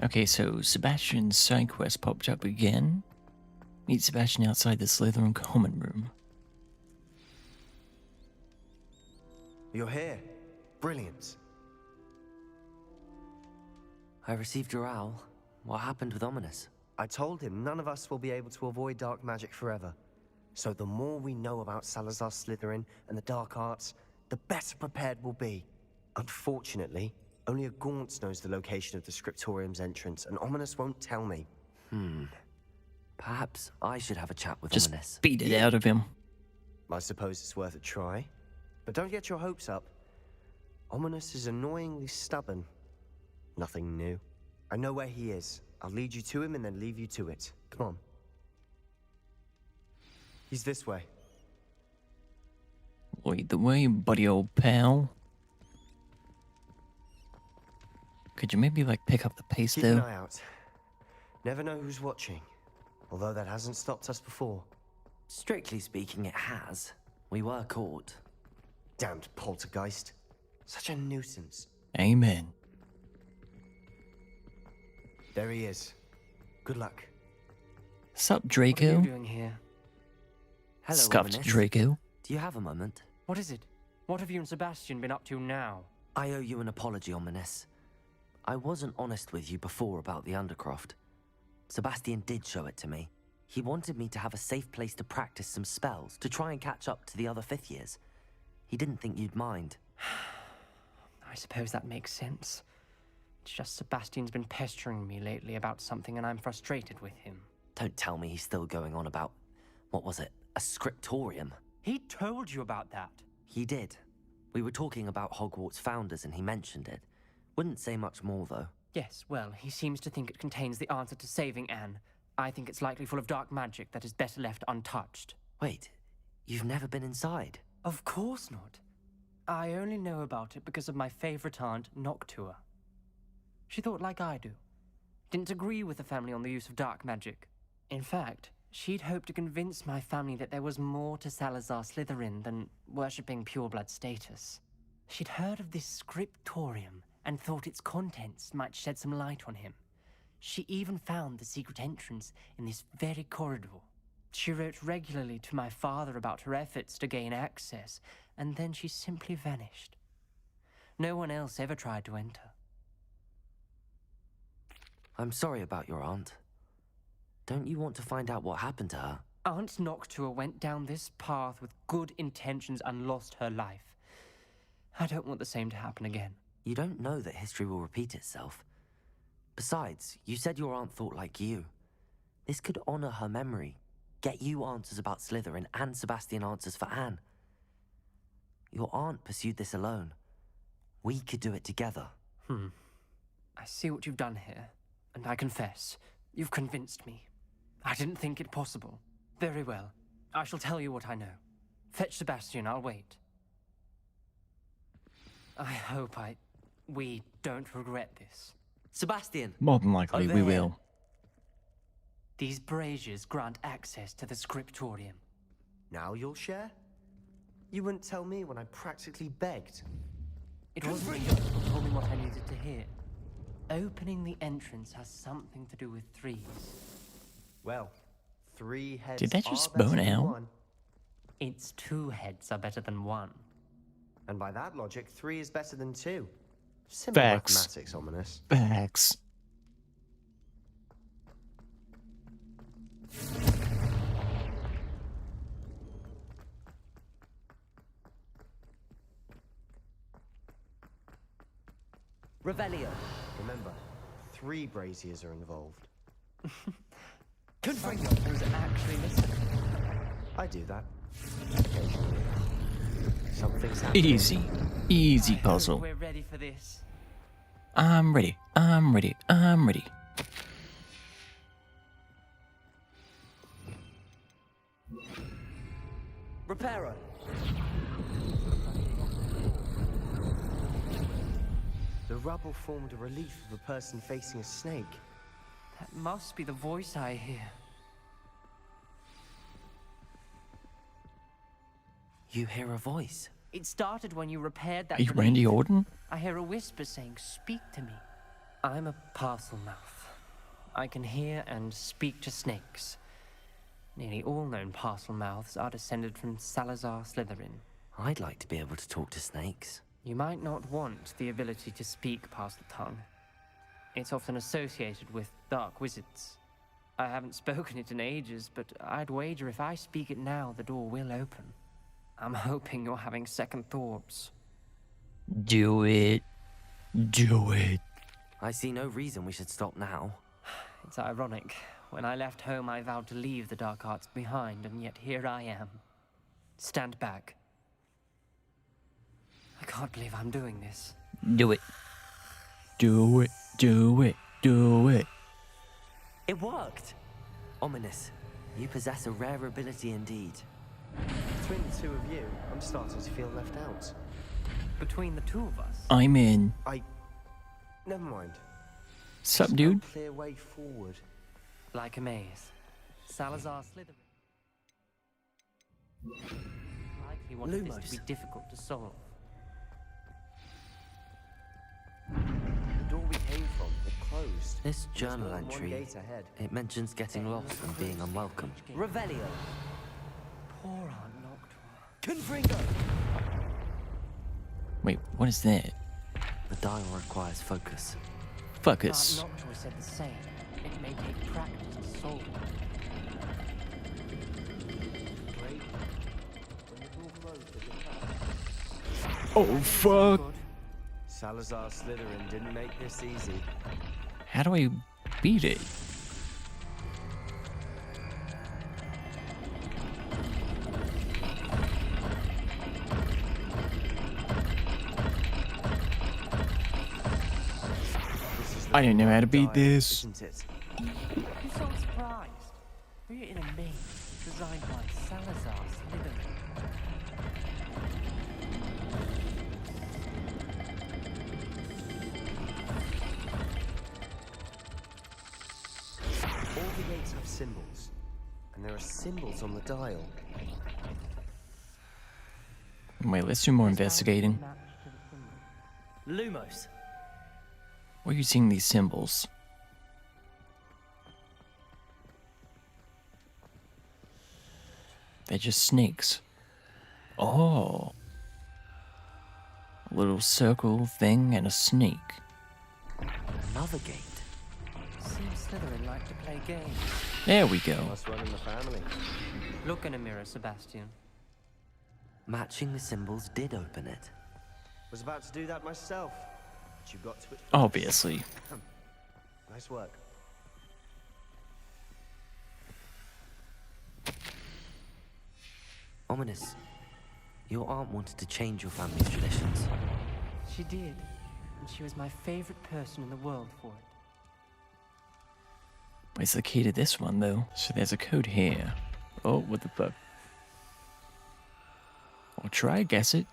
Okay, so Sebastian's side quest popped up again. Meet Sebastian outside the Slytherin common room. You're here. Brilliant. I received your owl. What happened with Ominous? I told him none of us will be able to avoid dark magic forever. So the more we know about Salazar Slytherin and the dark arts, the better prepared we'll be. Unfortunately, only a Gaunt knows the location of the Scriptorium's entrance, and Ominous won't tell me. Perhaps I should have a chat with Just Ominous. beat it out of him. I suppose it's worth a try. But don't get your hopes up. Ominous is annoyingly stubborn. Nothing new. I know where he is. I'll lead you to him and then leave you to it. Come on. He's this way. Lead the way, buddy old pal. Could you maybe, like, pick up the pace, Keep though? an eye out. Never know who's watching. Although that hasn't stopped us before. Strictly speaking, it has. We were caught. Damned poltergeist. Such a nuisance. Amen. There he is. Good luck. Sup, What are Draco? you doing here? Hello, Scuffed Ominous. Draco. Do you have a moment? What is it? What have you and Sebastian been up to now? I owe you an apology, Ominous. I wasn't honest with you before about the Undercroft. Sebastian did show it to me. He wanted me to have a safe place to practice some spells, to try and catch up to the other fifth years. He didn't think you'd mind. I suppose that makes sense. It's just Sebastian's been pestering me lately about something and I'm frustrated with him. Don't tell me he's still going on about, what was it, a scriptorium? He told you about that. He did. We were talking about Hogwarts founders and he mentioned it. Wouldn't say much more, though. Yes, well, he seems to think it contains the answer to saving Anne. I think it's likely full of dark magic that is better left untouched. Wait, you've never been inside? Of course not. I only know about it because of my favorite aunt, Noctua. She thought like I do. Didn't agree with the family on the use of dark magic. In fact, she'd hoped to convince my family that there was more to Salazar Slytherin than worshipping pureblood status. She'd heard of this scriptorium and thought its contents might shed some light on him. She even found the secret entrance in this very corridor. She wrote regularly to my father about her efforts to gain access, and then she simply vanished. No one else ever tried to enter. I'm sorry about your aunt. Don't you want to find out what happened to her? Aunt Noctua went down this path with good intentions and lost her life. I don't want the same to happen again. You don't know that history will repeat itself. Besides, you said your aunt thought like you. This could honor her memory, get you answers about Slytherin and Sebastian answers for Anne. Your aunt pursued this alone. We could do it together. I see what you've done here, and I confess, you've convinced me. I didn't think it possible. Very well. I shall tell you what I know. Fetch Sebastian, I'll wait. I hope we don't regret this. Sebastian! More than likely, Over we here. will. These braziers grant access to the scriptorium. Now you'll share? You wouldn't tell me when I practically begged. It wasn't you who told me what I needed to hear. Opening the entrance has something to do with threes. Well, 3 heads Did that just are better bone than out? 1. Its 2 heads are better than 1. And by that logic, 3 is better than 2. Simple Facts. mathematics, Ominous. Facts. Revelio! Remember, 3 braziers are involved. Confirm who's actually listening. I do that. Occasionally. Something's happening. Easy. Easy I hope puzzle. we're ready for this. I'm ready. I'm ready. I'm ready. Reparo! The rubble formed a relief of a person facing a snake. That must be the voice I hear. You hear a voice. It started when you repaired that Are you relief. Randy Orton? I hear a whisper saying, "Speak to me." I'm a parcel mouth. I can hear and speak to snakes. Nearly all known parcel mouths are descended from Salazar Slytherin. I'd like to be able to talk to snakes. You might not want the ability to speak parcel tongue. It's often associated with dark wizards. I haven't spoken it in ages, but I'd wager if I speak it now, the door will open. I'm hoping you're having second thoughts. Do it. Do it. I see no reason we should stop now. It's ironic. When I left home, I vowed to leave the dark arts behind, and yet here I am. Stand back. I can't believe I'm doing this. Do it. Do it. Do it. Do it. It worked! Ominous. You possess a rare ability indeed. Between the two of you, I'm starting to feel left out. Between the two of us, I'm in. Never mind. Sup, There's no dude? clear way forward. like a maze. Salazar Slytherin likely wanted this to be difficult to solve. The door we came from, it closed. This There's journal more than one entry, gate ahead. it mentions getting lost and being unwelcome. Revelio! Poor Aunt Noctua. Confringo! Wait, what is that? The dial requires focus. Focus. Aunt Noctua said the same. It may take practice to solve it. Great. When the door closed, it was Oh, fuck. Good. Salazar Slytherin didn't make this easy. How do I beat it? This is I didn't know how to beat dial, this. Isn't it? You sound surprised. We're in a maze designed by Salazar Slytherin. All the gates have symbols, and there are symbols on the dial. Wait, let's do more This dial investigating. matched to the symbol. Lumos! Where are you seeing these symbols? They're just snakes. Oh. A little circle thing and a snake. Another gate. Seems Slytherin like to play games. There we go. Must run in the family. Look in a mirror, Sebastian. Matching the symbols did open it. Was about to do that myself, but you got to it first. Obviously. Nice work. Ominous. Your aunt wanted to change your family's traditions. She did, and she was my favorite person in the world for it. Where's the key to this one, though? So there's a code here. Oh, what the fuck? I'll try, guess it.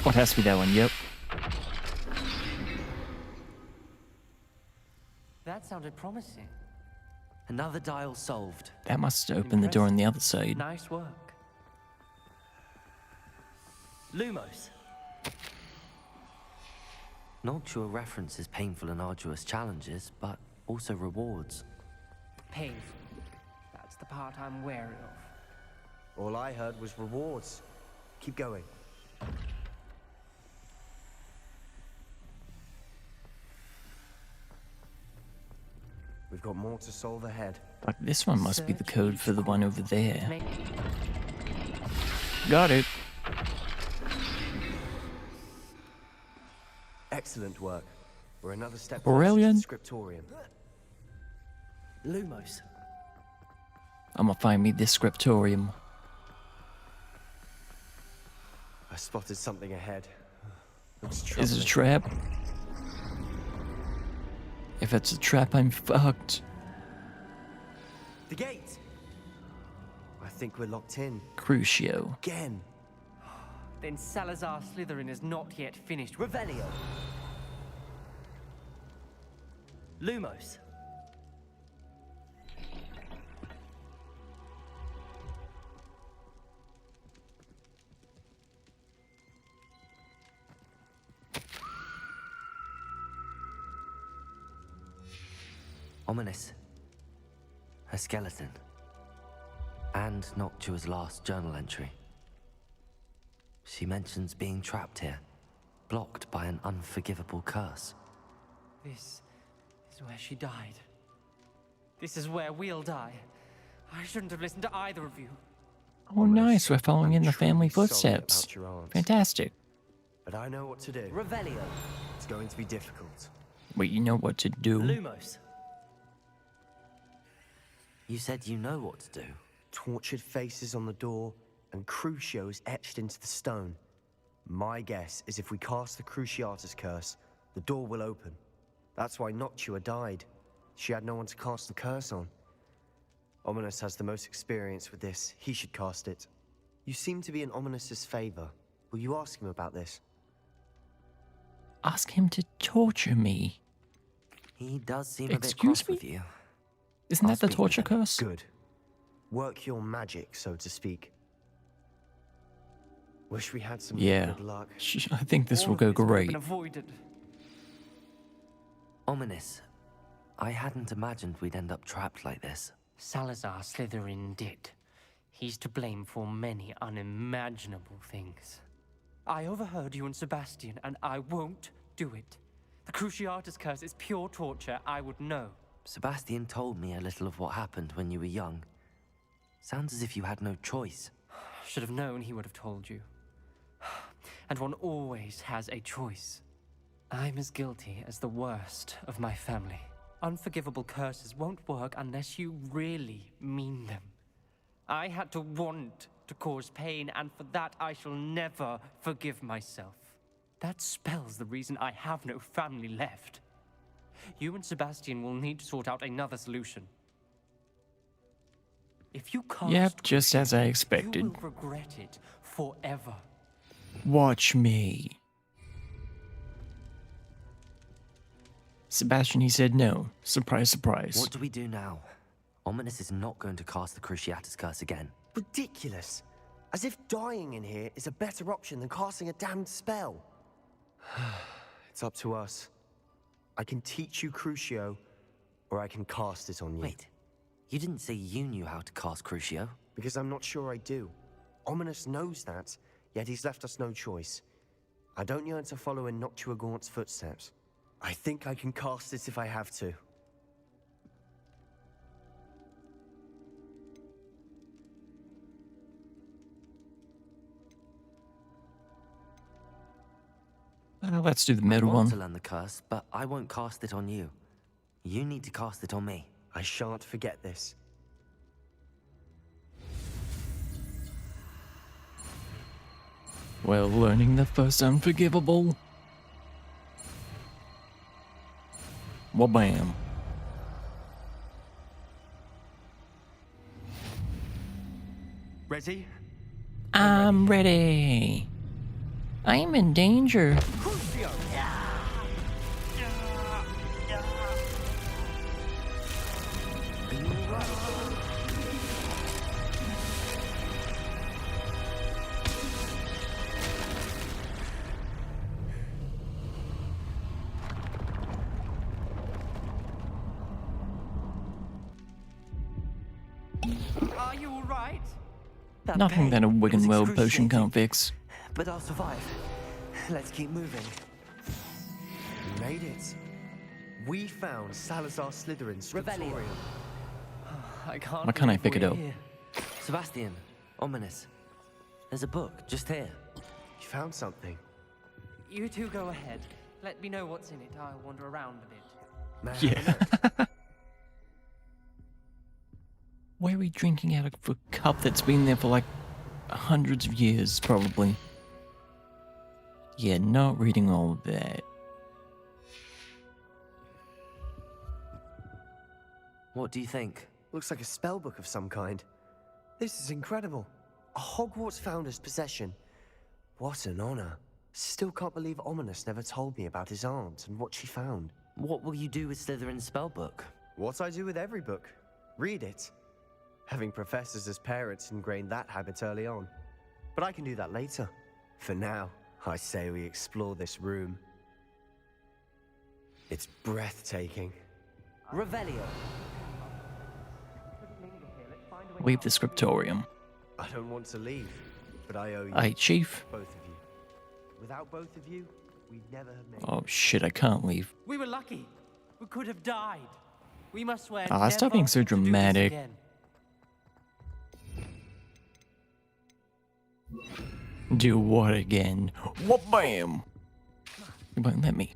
What has to be that one? Yep. That sounded promising. Another dial solved. That must open the door on the other side. Nice work. Lumos! Noctua references painful and arduous challenges, but also rewards. Painful. That's the part I'm wary of. All I heard was rewards. Keep going. We've got more to solve ahead. Like, this one must be the code for the one over there. Make Got it. Excellent work. We're another step Brilliant. closer to the scriptorium. Lumos! I'm gonna find me this scriptorium. I spotted something ahead. Looks Is it a troubling. trap? If it's a trap, I'm fucked. The gate! I think we're locked in. Crucio. Again. Then Salazar Slytherin is not yet finished. Revelio! Lumos! Ominous. Her skeleton. And Noctua's last journal entry. She mentions being trapped here, blocked by an unforgivable curse. This is where she died. This is where we'll die. I shouldn't have listened to either of you. Oh, nice. We're following in the truly family sorry footsteps. about your aunt, Fantastic. but I know what to do. Revelio. It's going to be difficult. Wait, you know what to do? Lumos. You said you know what to do. Tortured faces on the door and Crucios etched into the stone. My guess is if we cast the Cruciatus curse, the door will open. That's why Noctua died. She had no one to cast the curse on. Ominous has the most experience with this. He should cast it. You seem to be in Ominous's favor. Will you ask him about this? Ask him to torture me. He does seem a bit Excuse cross me? with you. Isn't I'll that the speak with torture him. curse? Good. Work your magic, so to speak. Wish we had some Yeah. good luck. I think this All will of go would have great. been avoided. Ominous. I hadn't imagined we'd end up trapped like this. Salazar Slytherin did. He's to blame for many unimaginable things. I overheard you and Sebastian, and I won't do it. The Cruciatus curse is pure torture, I would know. Sebastian told me a little of what happened when you were young. Sounds as if you had no choice. Should have known he would have told you. And one always has a choice. I'm as guilty as the worst of my family. Unforgivable curses won't work unless you really mean them. I had to want to cause pain, and for that I shall never forgive myself. That spells the reason I have no family left. You and Sebastian will need to sort out another solution. If you can't, Yep, just as I you expected. will regret it forever. Watch me. Sebastian, he said no. Surprise, surprise. What do we do now? Ominous is not going to cast the Cruciatus curse again. Ridiculous. As if dying in here is a better option than casting a damned spell. It's up to us. I can teach you Crucio, or I can cast it on you. Wait, you didn't say you knew how to cast Crucio? Because I'm not sure I do. Ominous knows that, yet he's left us no choice. I don't yearn to follow in Noctua Gaunt's footsteps. I think I can cast it if I have to. Let's do the middle I want to one. learn the curse, but I won't cast it on you. You need to cast it on me. I shan't forget this. Well, learning the first unforgivable. Wabam. Ready? I'm ready. I am in danger. Crucio! Are you alright? Are you alright? Nothing that a Wigan was World potion excruciating. can't fix. But I'll survive. Let's keep moving. We made it. We found Salazar Slytherin's Revelio. scriptorium. I can't. Why can't I believe pick it we're up? here. Sebastian, Ominous. There's a book just here. You found something. You two go ahead. Let me know what's in it. I'll wander around a bit. May I have a Yeah. look? Why are we drinking out of a cup that's been there for like hundreds of years, probably? Yeah, not reading all of that. What do you think? Looks like a spell book of some kind. This is incredible. A Hogwarts founder's possession. What an honor. Still can't believe Ominous never told me about his aunt and what she found. What will you do with Slytherin's spellbook? What I do with every book. Read it. Having professors as parents ingrained that habit early on. But I can do that later. For now, I say we explore this room. It's breathtaking. Revelio. Leave the scriptorium. I don't want to leave, but I owe you. Aye, Chief. Both of you. Without both of you, we'd never have made Oh shit, I can't leave. We were lucky. We could have died. We must swear Ah, stop being so never to do this dramatic. again. Do what again? What bam? You won't let me.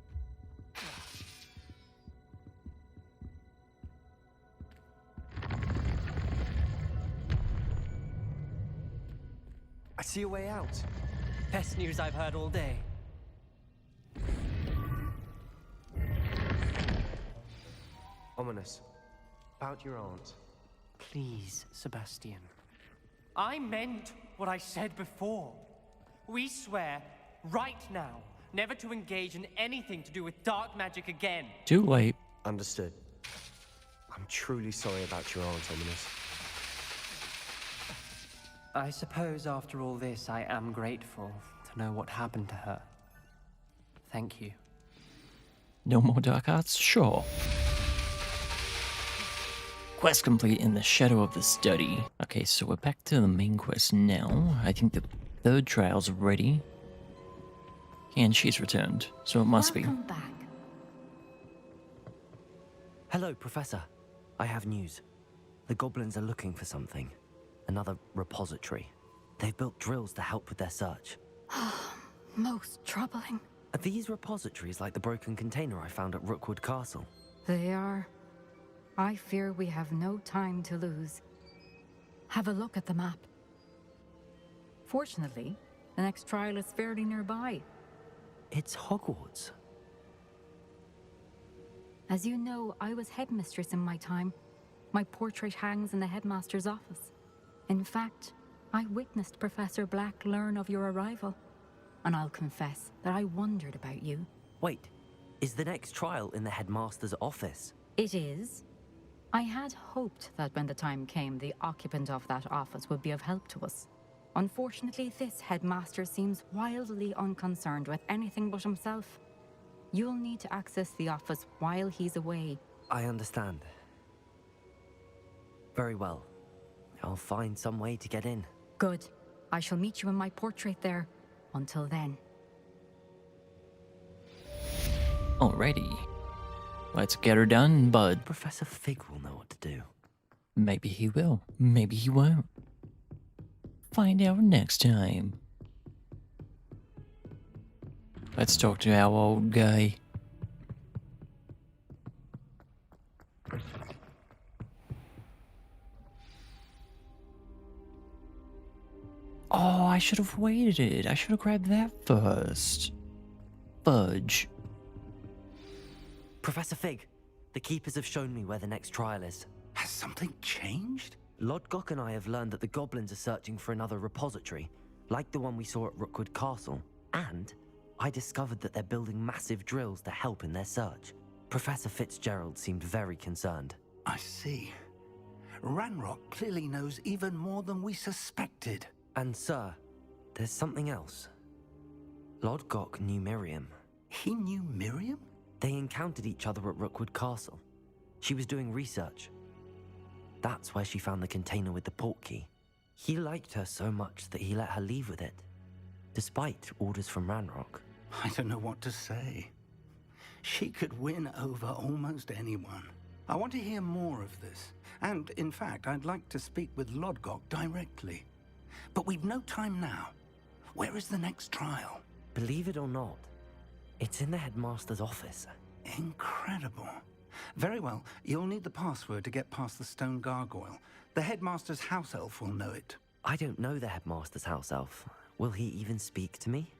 I see a way out. Best news I've heard all day. Ominous. About your aunt. Please, Sebastian. I meant what I said before. We swear, right now, never to engage in anything to do with dark magic again. Too late. Understood. I'm truly sorry about your aunt, Ominous. I suppose after all this, I am grateful to know what happened to her. Thank you. No more dark arts? Sure. Quest complete in the shadow of the study. Okay, so we're back to the main quest now. I think the third trial's ready. And she's returned, so it must be. Welcome back. Hello, Professor. I have news. The goblins are looking for something. Another repository. They've built drills to help with their search. Most troubling. Are these repositories like the broken container I found at Rookwood Castle? They are. I fear we have no time to lose. Have a look at the map. Fortunately, the next trial is fairly nearby. It's Hogwarts. As you know, I was headmistress in my time. My portrait hangs in the headmaster's office. In fact, I witnessed Professor Black learn of your arrival. And I'll confess that I wondered about you. Wait, is the next trial in the headmaster's office? It is. I had hoped that when the time came, the occupant of that office would be of help to us. Unfortunately, this headmaster seems wildly unconcerned with anything but himself. You'll need to access the office while he's away. I understand. Very well. I'll find some way to get in. Good. I shall meet you in my portrait there. Until then. Alrighty. Let's get her done, bud. Professor Fig will know what to do. Maybe he will. Maybe he won't. Find out next time. Let's talk to our old guy. Oh, I should have waited. I should have grabbed that first. Fudge. Professor Fig, the keepers have shown me where the next trial is. Has something changed? Lodgok and I have learned that the goblins are searching for another repository, like the one we saw at Rookwood Castle. And I discovered that they're building massive drills to help in their search. Professor Fitzgerald seemed very concerned. I see. Ranrock clearly knows even more than we suspected. And sir, there's something else. Lodgok knew Miriam. He knew Miriam? They encountered each other at Rookwood Castle. She was doing research. That's where she found the container with the portkey. He liked her so much that he let her leave with it, despite orders from Ranrock. I don't know what to say. She could win over almost anyone. I want to hear more of this. And, in fact, I'd like to speak with Lodgok directly. But we've no time now. Where is the next trial? Believe it or not, it's in the headmaster's office. Incredible. Very well, you'll need the password to get past the stone gargoyle. The headmaster's house elf will know it. I don't know the headmaster's house elf. Will he even speak to me?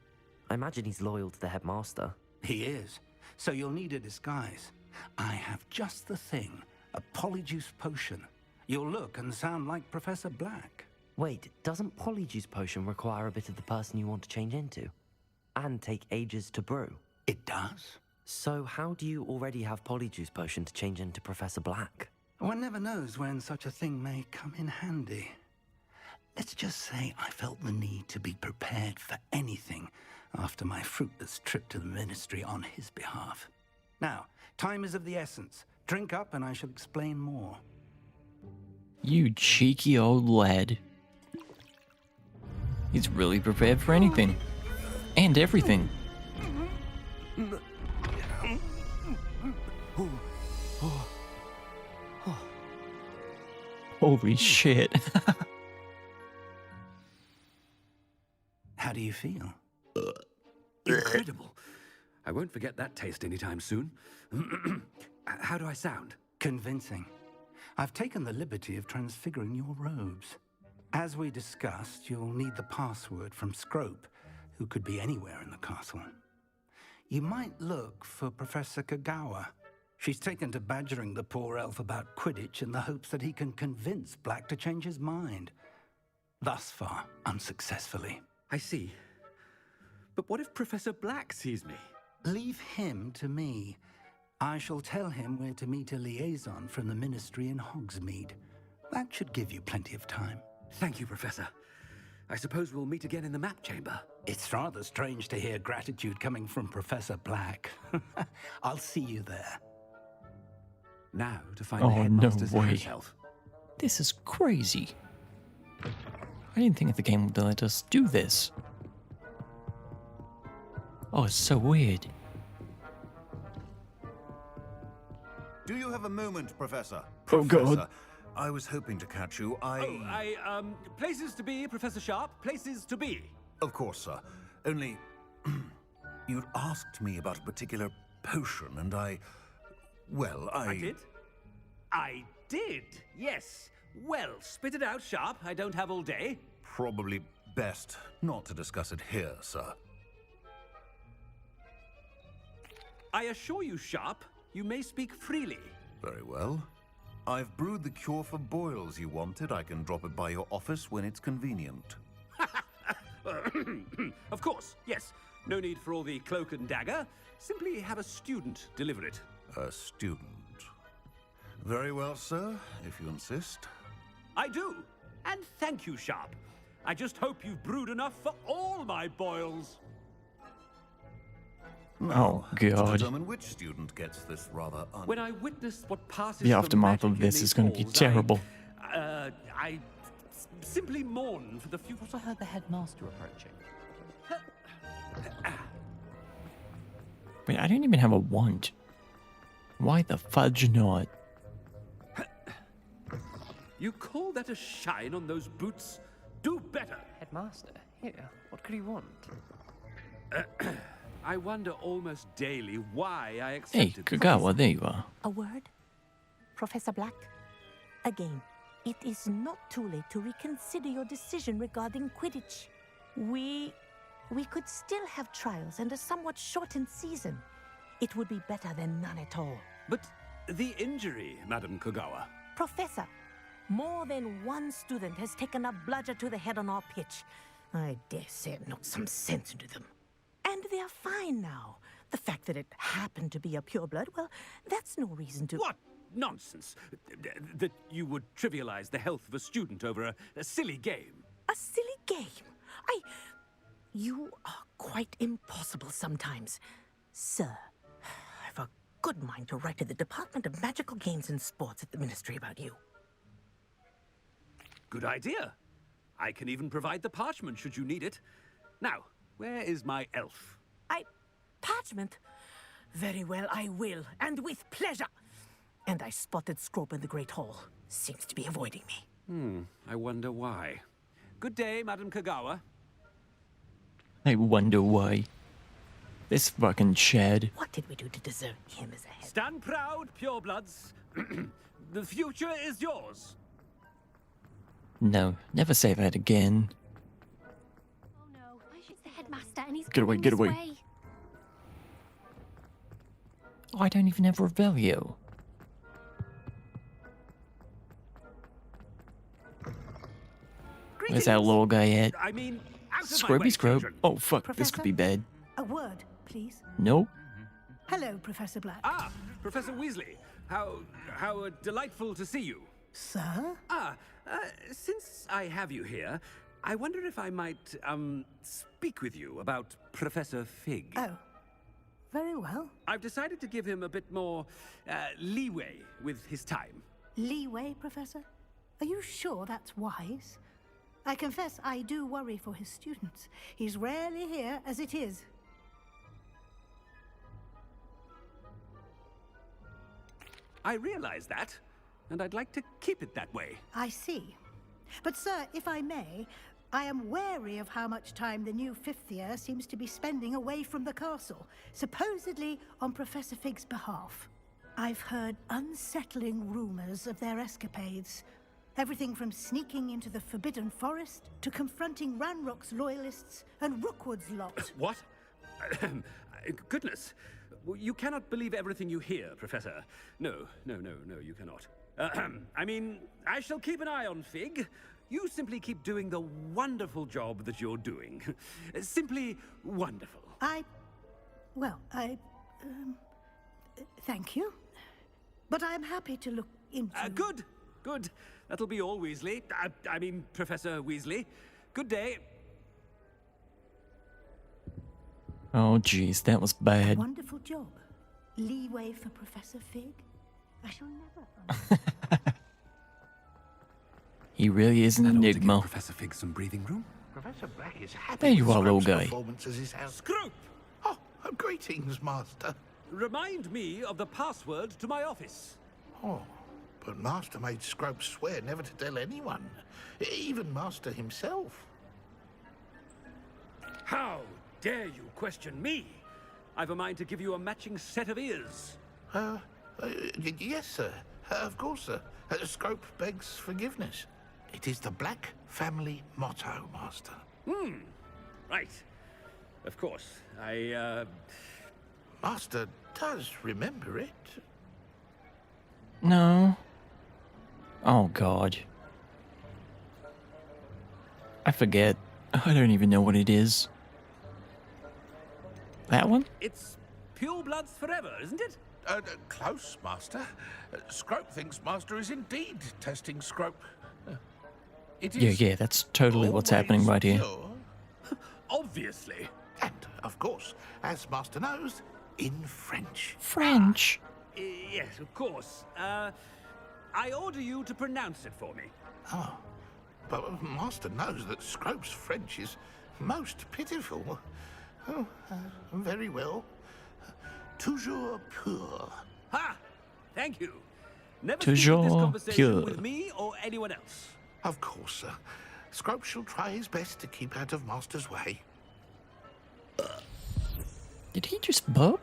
I imagine he's loyal to the headmaster. He is. So you'll need a disguise. I have just the thing. A polyjuice potion. You'll look and sound like Professor Black. Wait, doesn't Polyjuice Potion require a bit of the person you want to change into? And take ages to brew? It does. So how do you already have Polyjuice Potion to change into Professor Black? One never knows when such a thing may come in handy. Let's just say I felt the need to be prepared for anything after my fruitless trip to the Ministry on his behalf. Now, time is of the essence. Drink up and I shall explain more. You cheeky old lad. He's really prepared for anything. And everything. Holy shit. How do you feel? Incredible. I won't forget that taste anytime soon. How do I sound? Convincing. I've taken the liberty of transfiguring your robes. As we discussed, you'll need the password from Scrope, who could be anywhere in the castle. You might look for Professor Kagawa. She's taken to badgering the poor elf about Quidditch in the hopes that he can convince Black to change his mind. Thus far, unsuccessfully. I see. But what if Professor Black sees me? Leave him to me. I shall tell him where to meet a liaison from the Ministry in Hogsmeade. That should give you plenty of time. Thank you, Professor. I suppose we'll meet again in the map chamber. It's rather strange to hear gratitude coming from Professor Black. I'll see you there. Now to find the Oh, no headmaster's way. house elf. This is crazy. I didn't think the game would let us do this. Oh, it's so weird. Do you have a moment, Professor? Oh, God. Professor, I was hoping to catch you. Places to be, Professor Sharp. Places to be. Of course, sir. Only, you'd asked me about a particular potion, and I I did, yes. Well, spit it out, Sharp. I don't have all day. probably best not to discuss it here, sir. I assure you, Sharp, you may speak freely. Very well. I've brewed the cure for boils you wanted. I can drop it by your office when it's convenient. Of course, yes. No need for all the cloak and dagger. Simply have a student deliver it. A student. Very well, sir, if you insist. I do. And thank you, Sharp. I just hope you've brewed enough for all my boils. Oh, To God. determine which student gets this rather When I witnessed what passes The for aftermath magic of this in is these going to be halls, terrible. I simply mourn for the future. I heard the headmaster approaching. Wait, I don't even have a wand. Why the fudge not? You call that a shine on those boots? Do better. Headmaster? Here, what could he want? I wonder almost daily why I Hey, accepted this. Kagawa, there you are. A word? Professor Black? Again, it is not too late to reconsider your decision regarding Quidditch. We could still have trials and a somewhat shortened season. It would be better than none at all. But the injury, Madam Kagawa. Professor, more than one student has taken a bludger to the head on our pitch. I dare say it knocked some sense into them. And they're fine now. The fact that it happened to be a pureblood, well, that's no reason to... What nonsense! That you would trivialize the health of a student over a silly game. A silly game? You are quite impossible sometimes. Sir, I've a good mind to write to the Department of Magical Games and Sports at the Ministry about you. Good idea. I can even provide the parchment should you need it. Now, where is my elf? Parchment? Very well, I will, and with pleasure. And I spotted Scrope in the Great Hall. Seems to be avoiding me. I wonder why. Good day, Madam Kagawa. I wonder why. This fucking Chad. What did we do to deserve him as a head? Stand proud, purebloods. The future is yours. No, never say that again. Oh no, it's the headmaster and he's Get away, coming get this away. way. Oh, I don't even have Revelio. Where's that Greetings. little guy at? I mean, out of my Scrubby way, Scrub. children. Oh, fuck, this could Professor? be bad. A word, please. Nope. Hello, Professor Black. Ah, Professor Weasley. How delightful to see you. Sir? Since I have you here, I wonder if I might, speak with you about Professor Fig. Oh, very well. I've decided to give him a bit more leeway with his time. Leeway, Professor? Are you sure that's wise? I confess I do worry for his students. He's rarely here as it is. I realize that, and I'd like to keep it that way. I see. But sir, if I may, I am wary of how much time the new fifth year seems to be spending away from the castle, supposedly on Professor Fig's behalf. I've heard unsettling rumors of their escapades. Everything from sneaking into the Forbidden Forest to confronting Ranrock's loyalists and Rookwood's lot. What? Goodness. You cannot believe everything you hear, Professor. No, you cannot. I mean, I shall keep an eye on Fig. You simply keep doing the wonderful job that you're doing. Simply wonderful. Thank you. But I'm happy to look into... Good. That'll be all, Weasley. I mean, Professor Weasley. Good day. Oh, jeez, that was bad. Wonderful job. Leeway for Professor Fig? I shall never... He really is an enigma. Professor Fig some breathing room? Professor Black is happy There you with are, little Scrope's guy. performance as his house. Scrope! Oh, greetings, Master. Remind me of the password to my office. Oh, but Master made Scrope swear never to tell anyone, even Master himself. How dare you question me? I've a mind to give you a matching set of ears. Yes, sir. Of course, sir. Scrope begs forgiveness. It is the Black family motto, Master. Right. Of course. Master does remember it. No. Oh, God. I forget. I don't even know what it is. That one? It's Pure Bloods Forever, isn't it? Close, Master. Scrope thinks Master is indeed testing Scrope. It is Yeah, that's totally what's happening right here. pure. Obviously. And, of course, as Master knows, in French. French? Yes, of course. I order you to pronounce it for me. Oh, but Master knows that Scrope's French is most pitiful. Oh, very well. Toujours pur. Ha! Thank you. Never Toujours speak this conversation pure. with me or anyone else. Of course, sir. Scrope shall try his best to keep out of Master's way. Did he just burp?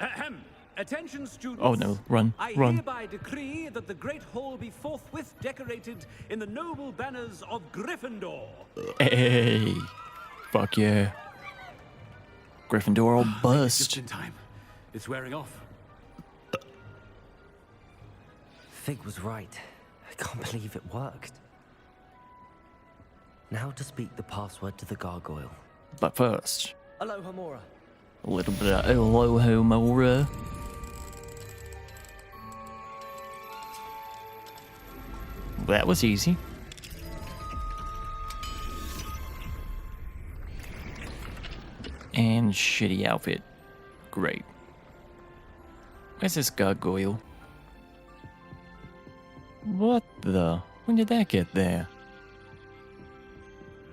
Ahem. Attention, students. Oh no, run, I run. hereby decree that the Great Hall be forthwith decorated in the noble banners of Gryffindor. Hey. Fuck yeah. Gryffindor will Just bust. in time. It's wearing off. Fig was right. I can't believe it worked. Now to speak the password to the gargoyle. But first, Aloha Mora. a little bit of Alohomora. That was easy. And shitty outfit. Great. Where's this gargoyle? What the? When did that get there?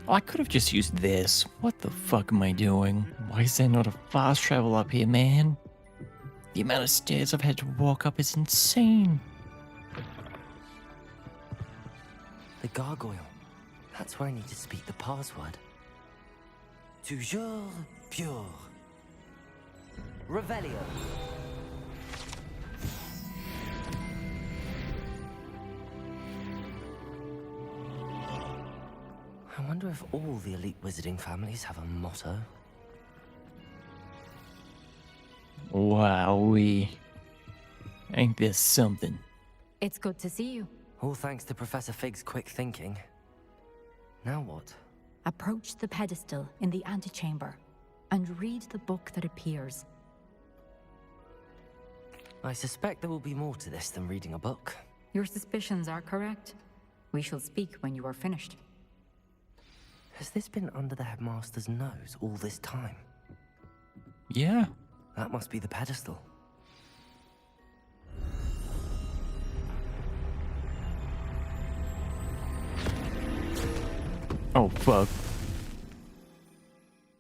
Oh, I could have just used this. What the fuck am I doing? Why is there not a fast travel up here, man? The amount of stairs I've had to walk up is insane. The gargoyle. That's where I need to speak the password. Toujours pure. Revelio. I wonder if all the elite wizarding families have a motto. Wowee. Ain't this something? It's good to see you. All thanks to Professor Fig's quick thinking. Now what? Approach the pedestal in the antechamber and read the book that appears. I suspect there will be more to this than reading a book. Your suspicions are correct. We shall speak when you are finished. Has this been under the headmaster's nose all this time? Yeah. That must be the pedestal. Oh, fuck.